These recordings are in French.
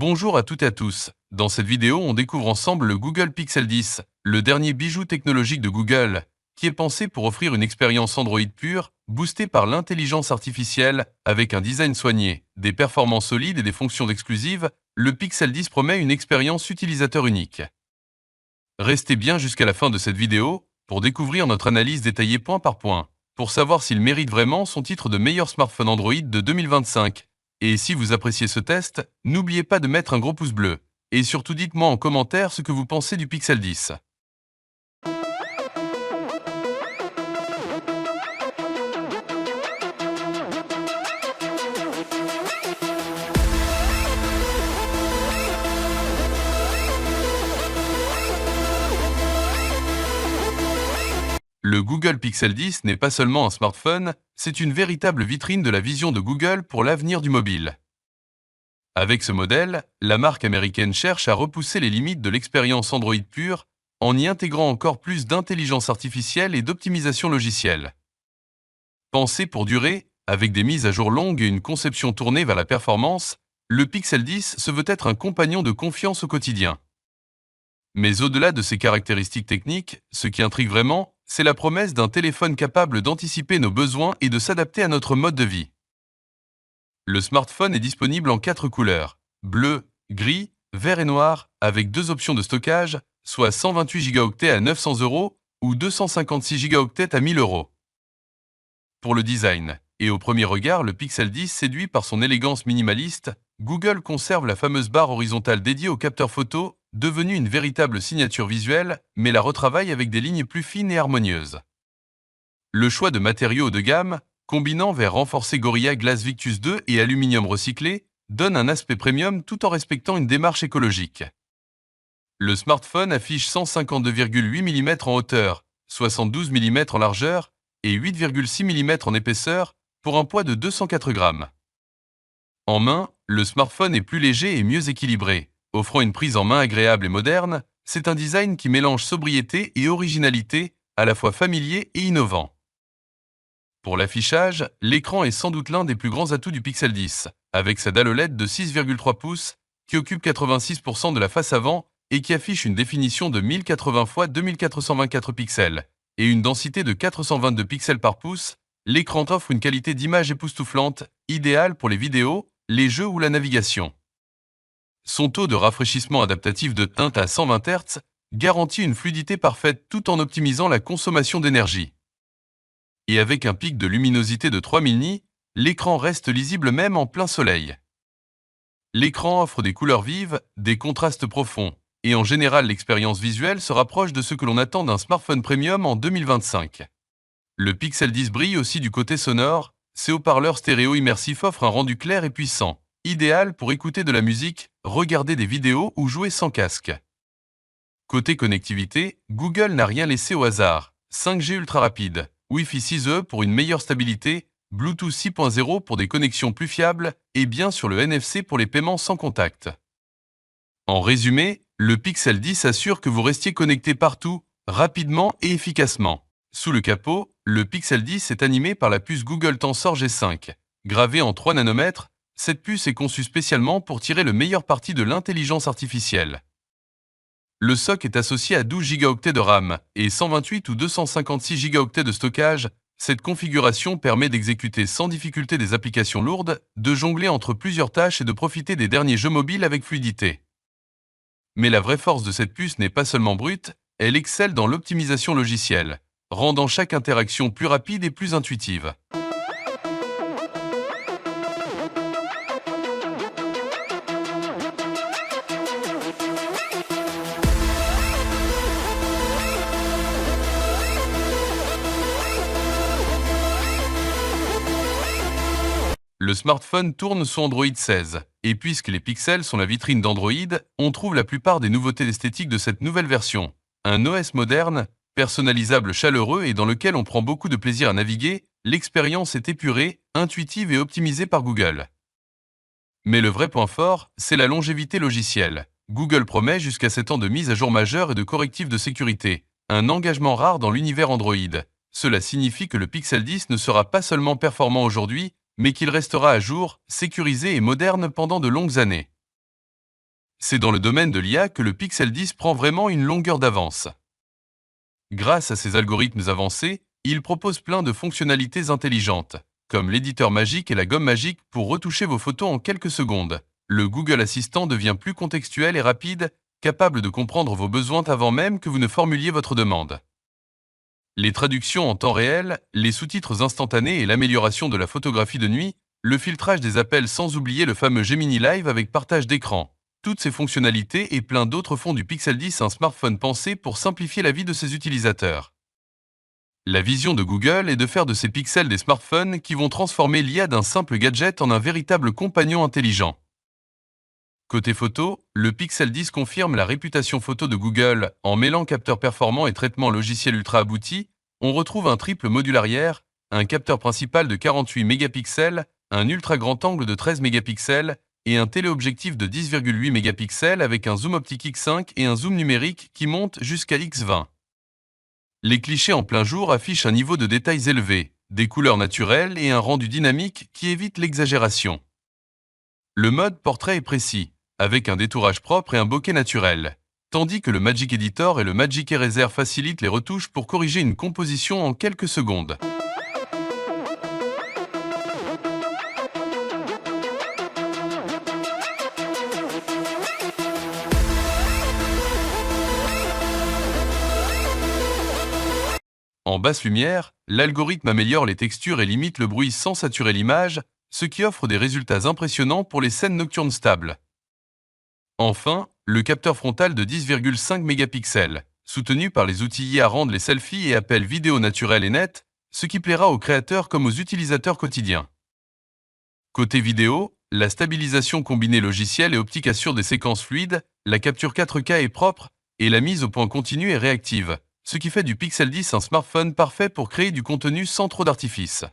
Bonjour à toutes et à tous. Dans cette vidéo, on découvre ensemble le Google Pixel 10, le dernier bijou technologique de Google, qui est pensé pour offrir une expérience Android pure, boostée par l'intelligence artificielle, avec un design soigné, des performances solides et des fonctions exclusives. Le Pixel 10 promet une expérience utilisateur unique. Restez bien jusqu'à la fin de cette vidéo pour découvrir notre analyse détaillée point par point, pour savoir s'il mérite vraiment son titre de meilleur smartphone Android de 2025. Et si vous appréciez ce test, n'oubliez pas de mettre un gros pouce bleu. Et surtout dites-moi en commentaire ce que vous pensez du Pixel 10. Le Google Pixel 10 n'est pas seulement un smartphone, c'est une véritable vitrine de la vision de Google pour l'avenir du mobile. Avec ce modèle, la marque américaine cherche à repousser les limites de l'expérience Android pure en y intégrant encore plus d'intelligence artificielle et d'optimisation logicielle. Pensé pour durer, avec des mises à jour longues et une conception tournée vers la performance, le Pixel 10 se veut être un compagnon de confiance au quotidien. Mais au-delà de ses caractéristiques techniques, ce qui intrigue vraiment, c'est la promesse d'un téléphone capable d'anticiper nos besoins et de s'adapter à notre mode de vie. Le smartphone est disponible en 4 couleurs, bleu, gris, vert et noir, avec 2 options de stockage, soit 128 Go à 900 € ou 256 Go à 1000 €. Pour le design, et au premier regard, le Pixel 10 séduit par son élégance minimaliste, Google conserve la fameuse barre horizontale dédiée au capteur photo, devenue une véritable signature visuelle, mais la retravaille avec des lignes plus fines et harmonieuses. Le choix de matériaux haut de gamme, combinant verre renforcé Gorilla Glass Victus 2 et aluminium recyclé, donne un aspect premium tout en respectant une démarche écologique. Le smartphone affiche 152,8 mm en hauteur, 72 mm en largeur et 8,6 mm en épaisseur pour un poids de 204 grammes. En main, le smartphone est plus léger et mieux équilibré, offrant une prise en main agréable et moderne. C'est un design qui mélange sobriété et originalité, à la fois familier et innovant. Pour l'affichage, l'écran est sans doute l'un des plus grands atouts du Pixel 10, avec sa dalle OLED de 6,3 pouces qui occupe 86% de la face avant et qui affiche une définition de 1080 x 2424 pixels et une densité de 422 pixels par pouce. L'écran offre une qualité d'image époustouflante, idéale pour les vidéos, les jeux ou la navigation. Son taux de rafraîchissement adaptatif de teinte à 120 Hz garantit une fluidité parfaite tout en optimisant la consommation d'énergie. Et avec un pic de luminosité de 3000 nits, l'écran reste lisible même en plein soleil. L'écran offre des couleurs vives, des contrastes profonds, et en général l'expérience visuelle se rapproche de ce que l'on attend d'un smartphone premium en 2025. Le Pixel 10 brille aussi du côté sonore, ses haut-parleurs stéréo immersifs offrent un rendu clair et puissant, idéal pour écouter de la musique, regarder des vidéos ou jouer sans casque. Côté connectivité, Google n'a rien laissé au hasard. 5G ultra rapide, Wi-Fi 6E pour une meilleure stabilité, Bluetooth 6.0 pour des connexions plus fiables et bien sûr le NFC pour les paiements sans contact. En résumé, le Pixel 10 assure que vous restiez connecté partout, rapidement et efficacement. Sous le capot, le Pixel 10 est animé par la puce Google Tensor G5. Gravée en 3 nanomètres, cette puce est conçue spécialement pour tirer le meilleur parti de l'intelligence artificielle. Le SoC est associé à 12 Go de RAM et 128 ou 256 Go de stockage. Cette configuration permet d'exécuter sans difficulté des applications lourdes, de jongler entre plusieurs tâches et de profiter des derniers jeux mobiles avec fluidité. Mais la vraie force de cette puce n'est pas seulement brute, elle excelle dans l'optimisation logicielle, rendant chaque interaction plus rapide et plus intuitive. Le smartphone tourne sous Android 16, et puisque les pixels sont la vitrine d'Android, on trouve la plupart des nouveautés esthétiques de cette nouvelle version. Un OS moderne, personnalisable, chaleureux et dans lequel on prend beaucoup de plaisir à naviguer, l'expérience est épurée, intuitive et optimisée par Google. Mais le vrai point fort, c'est la longévité logicielle. Google promet jusqu'à 7 ans de mise à jour majeure et de correctifs de sécurité, un engagement rare dans l'univers Android. Cela signifie que le Pixel 10 ne sera pas seulement performant aujourd'hui, mais qu'il restera à jour, sécurisé et moderne pendant de longues années. C'est dans le domaine de l'IA que le Pixel 10 prend vraiment une longueur d'avance. Grâce à ses algorithmes avancés, il propose plein de fonctionnalités intelligentes, comme l'éditeur magique et la gomme magique pour retoucher vos photos en quelques secondes. Le Google Assistant devient plus contextuel et rapide, capable de comprendre vos besoins avant même que vous ne formuliez votre demande. Les traductions en temps réel, les sous-titres instantanés et l'amélioration de la photographie de nuit, le filtrage des appels sans oublier le fameux Gemini Live avec partage d'écran. Toutes ces fonctionnalités et plein d'autres font du Pixel 10 un smartphone pensé pour simplifier la vie de ses utilisateurs. La vision de Google est de faire de ces pixels des smartphones qui vont transformer l'IA d'un simple gadget en un véritable compagnon intelligent. Côté photo, le Pixel 10 confirme la réputation photo de Google. En mêlant capteurs performants et traitement logiciel ultra abouti, on retrouve un triple module arrière, un capteur principal de 48 mégapixels, un ultra grand angle de 13 mégapixels et un téléobjectif de 10,8 mégapixels avec un zoom optique X5 et un zoom numérique qui monte jusqu'à X20. Les clichés en plein jour affichent un niveau de détails élevé, des couleurs naturelles et un rendu dynamique qui évite l'exagération. Le mode portrait est précis, avec un détourage propre et un bokeh naturel, tandis que le Magic Editor et le Magic Eraser facilitent les retouches pour corriger une composition en quelques secondes. En basse lumière, l'algorithme améliore les textures et limite le bruit sans saturer l'image, ce qui offre des résultats impressionnants pour les scènes nocturnes stables. Enfin, le capteur frontal de 10,5 mégapixels, soutenu par les outils IA, rend les selfies et appels vidéo naturels et nets, ce qui plaira aux créateurs comme aux utilisateurs quotidiens. Côté vidéo, la stabilisation combinée logiciel et optique assure des séquences fluides, la capture 4K est propre et la mise au point continue est réactive, ce qui fait du Pixel 10 un smartphone parfait pour créer du contenu sans trop d'artifice.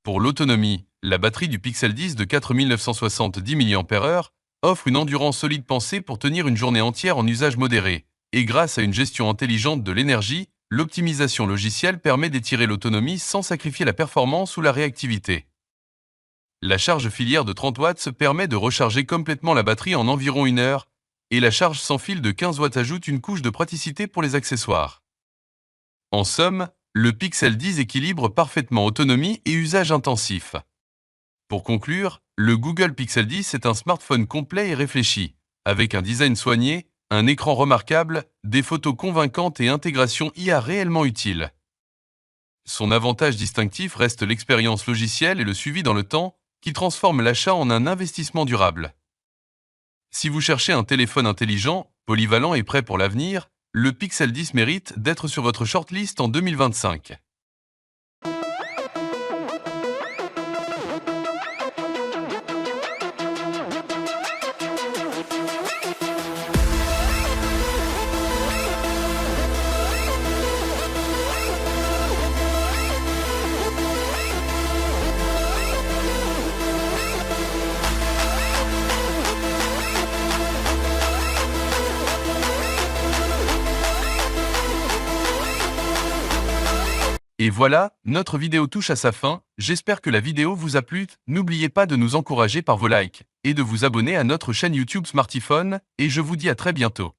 Pour l'autonomie, la batterie du Pixel 10 de 4970 mAh offre une endurance solide pensée pour tenir une journée entière en usage modéré. Et grâce à une gestion intelligente de l'énergie, l'optimisation logicielle permet d'étirer l'autonomie sans sacrifier la performance ou la réactivité. La charge filière de 30 watts permet de recharger complètement la batterie en environ 1 heure, et la charge sans fil de 15 watts ajoute une couche de praticité pour les accessoires. En somme, le Pixel 10 équilibre parfaitement autonomie et usage intensif. Pour conclure, le Google Pixel 10 est un smartphone complet et réfléchi, avec un design soigné, un écran remarquable, des photos convaincantes et intégration IA réellement utile. Son avantage distinctif reste l'expérience logicielle et le suivi dans le temps, qui transforme l'achat en un investissement durable. Si vous cherchez un téléphone intelligent, polyvalent et prêt pour l'avenir, le Pixel 10 mérite d'être sur votre shortlist en 2025. Et voilà, notre vidéo touche à sa fin, j'espère que la vidéo vous a plu, n'oubliez pas de nous encourager par vos likes, et de vous abonner à notre chaîne YouTube Smartiphone, et je vous dis à très bientôt.